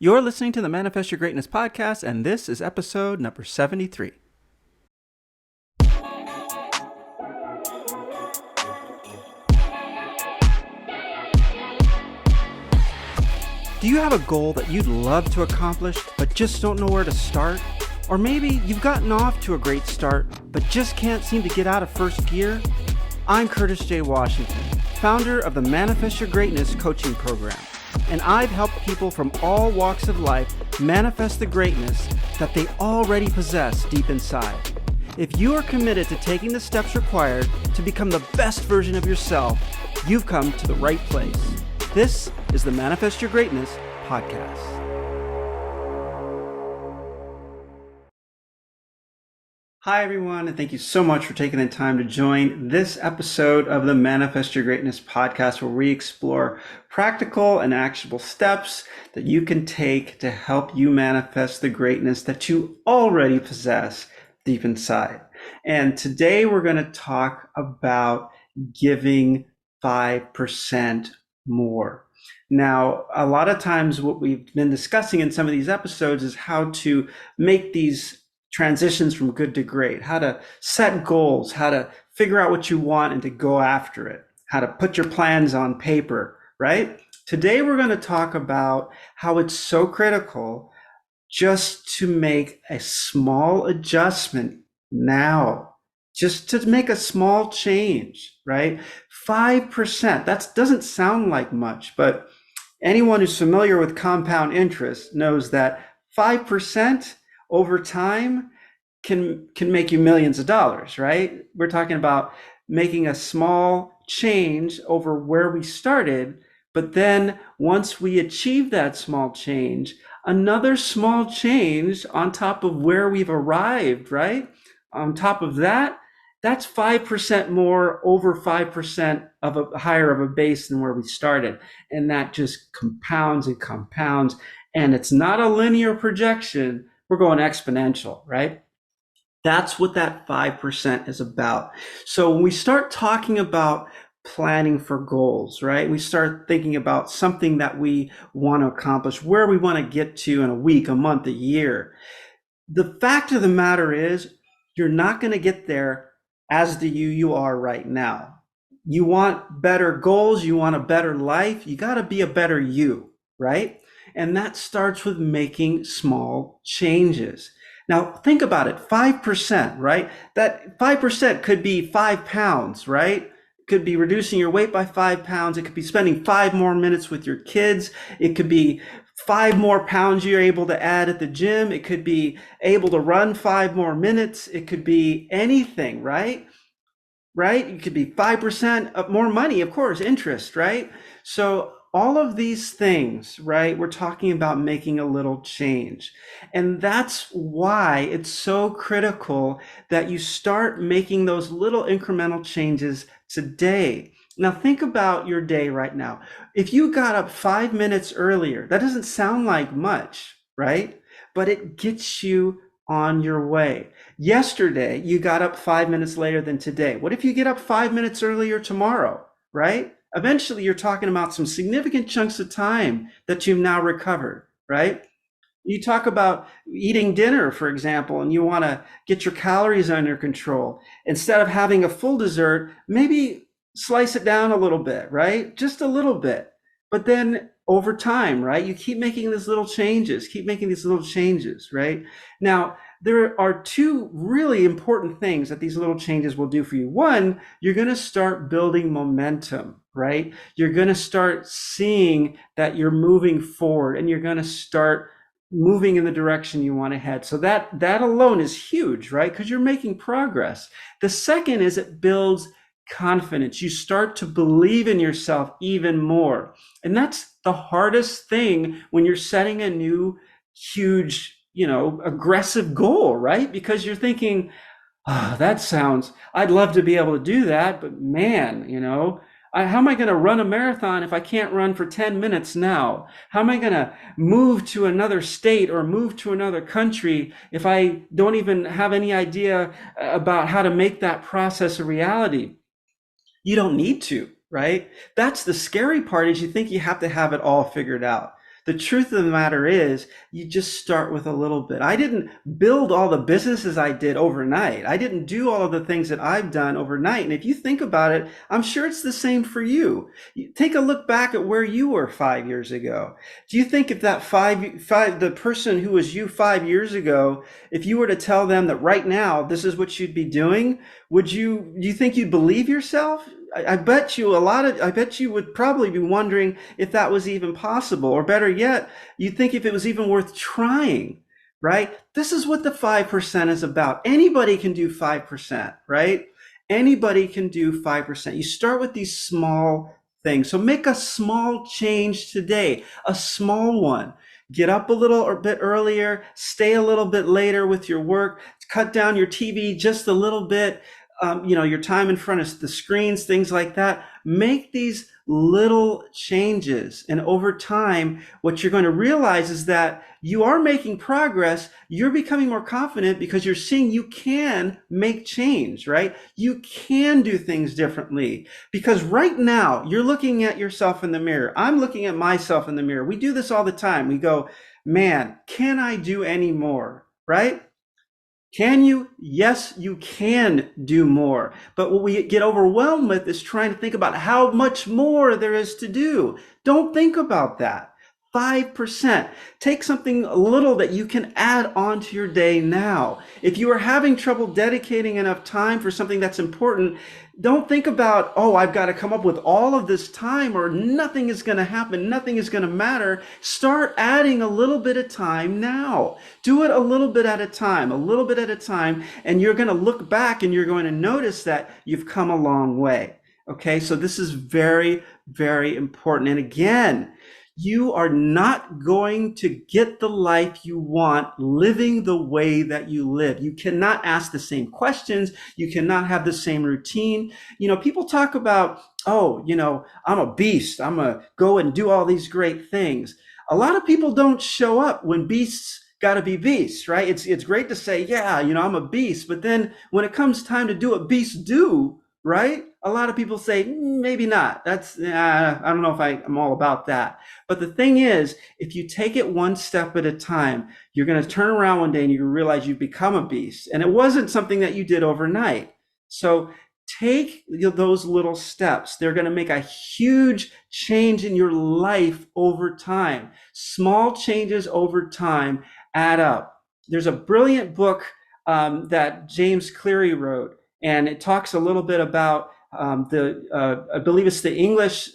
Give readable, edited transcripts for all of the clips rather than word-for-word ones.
You're listening to the Manifest Your Greatness podcast, and this is episode number 73. Do you have a goal that you'd love to accomplish, but just don't know where to start? Or maybe you've gotten off to a great start, but just can't seem to get out of first gear? I'm Curtis J. Washington, founder of the Manifest Your Greatness coaching program, and I've helped people from all walks of life manifest the greatness that they already possess deep inside. If you are committed to taking the steps required to become the best version of yourself, you've come to the right place. This is the Manifest Your Greatness podcast. Hi, everyone, and thank you so much for taking the time to join this episode of the Manifest Your Greatness podcast, where we explore practical and actionable steps that you can take to help you manifest the greatness that you already possess deep inside. And today we're going to talk about giving 5% more. Now, a lot of times what we've been discussing in some of these episodes is how to make these transitions from good to great, how to set goals, how to figure out what you want and to go after it, how to put your plans on paper, right? Today, we're going to talk about how it's so critical just to make a small adjustment now, just to make a small change, right? 5%, that doesn't sound like much, but anyone who's familiar with compound interest knows that 5% over time can make you millions of dollars, right? We're talking about making a small change over where we started, but then once we achieve that small change, another small change on top of where we've arrived, right? On top of that, that's 5% more, over 5% of a higher of a base than where we started. And that just compounds and compounds. And it's not a linear projection. We're going exponential, right? That's what that 5% is about. So when we start talking about planning for goals, right? We start thinking about something that we want to accomplish, where we want to get to in a week, a month, a year. The fact of the matter is, you're not going to get there as the you are right now. You want better goals, you want a better life, you got to be a better you, right? And that starts with making small changes. Now, think about it, 5%, right? That 5% could be 5 pounds, right? It could be reducing your weight by 5 pounds. It could be spending 5 more minutes with your kids. It could be 5 more pounds you're able to add at the gym. It could be able to run 5 more minutes. It could be anything, right? Right? It could be 5% of more money, of course, interest, right? So all of these things, right? We're talking about making a little change. And that's why it's so critical that you start making those little incremental changes today. Now, think about your day right now. If you got up 5 minutes earlier, that doesn't sound like much, right? But it gets you on your way. Yesterday, you got up 5 minutes later than today. What if you get up 5 minutes earlier tomorrow, right? Eventually, you're talking about some significant chunks of time that you've now recovered, right? You talk about eating dinner, for example, and you want to get your calories under control. Instead of having a full dessert, maybe slice it down a little bit, right? Just a little bit. But then over time, right, you keep making these little changes, right? Now, there are 2 really important things that these little changes will do for you. One, you're going to start building momentum, right? You're going to start seeing that you're moving forward, and you're going to start moving in the direction you want to head. So that alone is huge, right? Because you're making progress. The second is it builds confidence. You start to believe in yourself even more. And that's the hardest thing when you're setting a new, huge, aggressive goal, right? Because you're thinking, I'd love to be able to do that, but man, how am I going to run a marathon if I can't run for 10 minutes now? How am I going to move to another state or move to another country if I don't even have any idea about how to make that process a reality? You don't need to, right? That's the scary part, is you think you have to have it all figured out. The truth of the matter is, you just start with a little bit. I didn't build all the businesses I did overnight. I didn't do all of the things that I've done overnight. And if you think about it, I'm sure it's the same for you. Take a look back at where you were 5 years ago. Do you think if that the person who was you 5 years ago, if you were to tell them that right now this is what you'd be doing, do you think you'd believe yourself? I bet you I bet you would probably be wondering if that was even possible, or better yet, you'd think if it was even worth trying, right? This is what the 5% is about. Anybody can do 5%, right? Anybody can do 5%. You start with these small things. So make a small change today, a small one. Get up a little or bit earlier, stay a little bit later with your work, cut down your TV just a little bit, your time in front of the screens, things like that. Make these little changes. And over time, what you're going to realize is that you are making progress. You're becoming more confident because you're seeing you can make change, right? You can do things differently. Because right now, you're looking at yourself in the mirror. I'm looking at myself in the mirror. We do this all the time. We go, man, can I do any more? Right? Can you? Yes, you can do more. But what we get overwhelmed with is trying to think about how much more there is to do. Don't think about that. 5%. Take something little that you can add on to your day now. If you are having trouble dedicating enough time for something that's important, don't think about, oh, I've got to come up with all of this time or nothing is going to happen, nothing is going to matter. Start adding a little bit of time now. Do it a little bit at a time, a little bit at a time, and you're going to look back and you're going to notice that you've come a long way. Okay, so this is very, very important. And again, you are not going to get the life you want living the way that you live. You cannot ask the same questions. You cannot have the same routine. People talk about, oh, I'm a beast. I'm going to go and do all these great things. A lot of people don't show up when beasts got to be beasts, right? It's great to say, yeah, I'm a beast. But then when it comes time to do what beasts do, right? A lot of people say, maybe not. I don't know if I'm all about that. But the thing is, if you take it one step at a time, you're going to turn around one day and you realize you've become a beast. And it wasn't something that you did overnight. So take those little steps. They're going to make a huge change in your life over time. Small changes over time add up. There's a brilliant book that James Cleary wrote, and it talks a little bit about I believe it's the English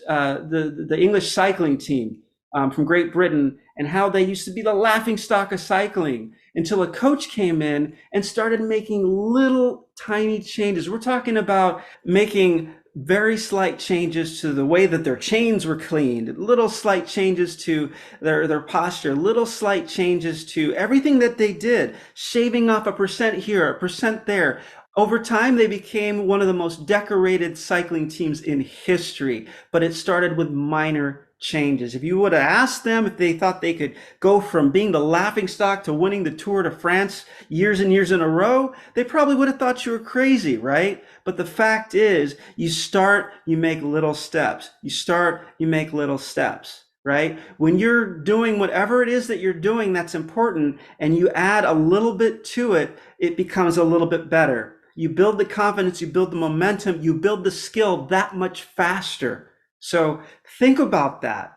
cycling team from Great Britain, and how they used to be the laughing stock of cycling until a coach came in and started making little tiny changes. We're talking about making very slight changes to the way that their chains were cleaned, little slight changes to their posture, little slight changes to everything that they did, shaving off a percent here, a percent there. Over time, they became one of the most decorated cycling teams in history, but it started with minor changes. If you would have asked them if they thought they could go from being the laughingstock to winning the Tour de France years and years in a row, they probably would have thought you were crazy, right? But the fact is, you start, you make little steps. You start, you make little steps, right? When you're doing whatever it is that you're doing that's important and you add a little bit to it, it becomes a little bit better. You build the confidence, you build the momentum, you build the skill that much faster. So think about that.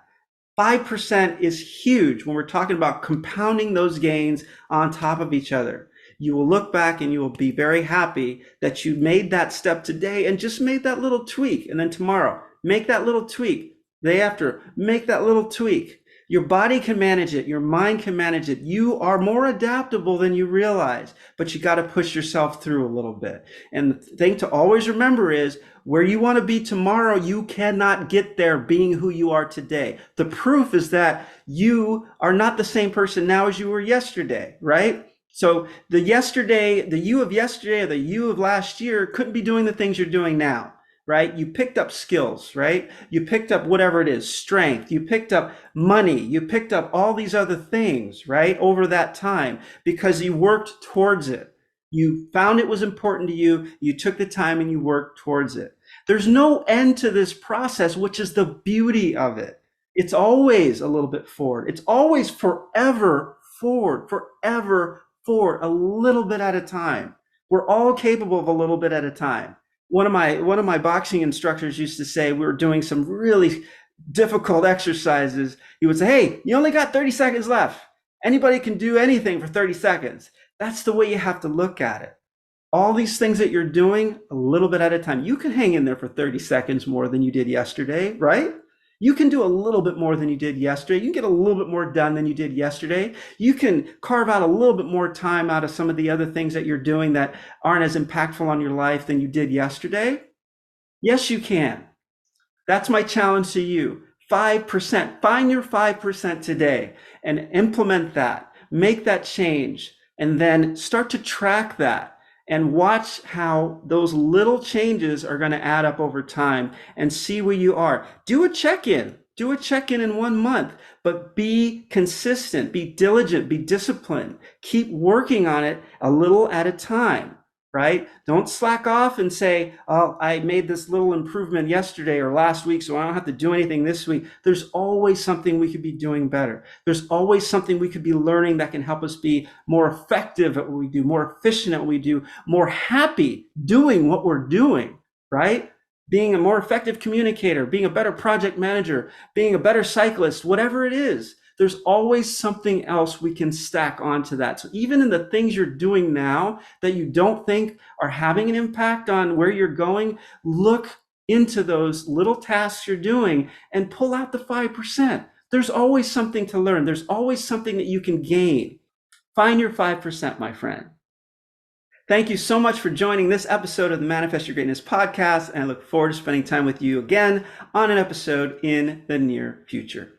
5% is huge when we're talking about compounding those gains on top of each other. You will look back and you will be very happy that you made that step today and just made that little tweak. And then tomorrow, make that little tweak. The day after, make that little tweak. Your body can manage it. Your mind can manage it. You are more adaptable than you realize, but you got to push yourself through a little bit. And the thing to always remember is where you want to be tomorrow, you cannot get there being who you are today. The proof is that you are not the same person now as you were yesterday, right? So the you of yesterday or the you of last year couldn't be doing the things you're doing now. Right? You picked up skills, right? You picked up whatever it is, strength. You picked up money. You picked up all these other things, right? Over that time because you worked towards it. You found it was important to you. You took the time and you worked towards it. There's no end to this process, which is the beauty of it. It's always a little bit forward. It's always forever forward, a little bit at a time. We're all capable of a little bit at a time. One of my boxing instructors used to say we were doing some really difficult exercises. He would say, "Hey, you only got 30 seconds left. Anybody can do anything for 30 seconds." That's the way you have to look at it. All these things that you're doing a little bit at a time. You can hang in there for 30 seconds more than you did yesterday, right? You can do a little bit more than you did yesterday. You can get a little bit more done than you did yesterday. You can carve out a little bit more time out of some of the other things that you're doing that aren't as impactful on your life than you did yesterday. Yes, you can. That's my challenge to you. 5%. Find your 5% today and implement that. Make that change and then start to track that and watch how those little changes are going to add up over time and see where you are. Do a check-in. Do a check-in in 1 month, but be consistent, be diligent, be disciplined. Keep working on it a little at a time, right? Don't slack off and say, "Oh, I made this little improvement yesterday or last week, so I don't have to do anything this week." There's always something we could be doing better. There's always something we could be learning that can help us be more effective at what we do, more efficient at what we do, more happy doing what we're doing, right? Being a more effective communicator, being a better project manager, being a better cyclist, whatever it is, there's always something else we can stack onto that. So even in the things you're doing now that you don't think are having an impact on where you're going, look into those little tasks you're doing and pull out the 5%. There's always something to learn. There's always something that you can gain. Find your 5%, my friend. Thank you so much for joining this episode of the Manifest Your Greatness podcast, and I look forward to spending time with you again on an episode in the near future.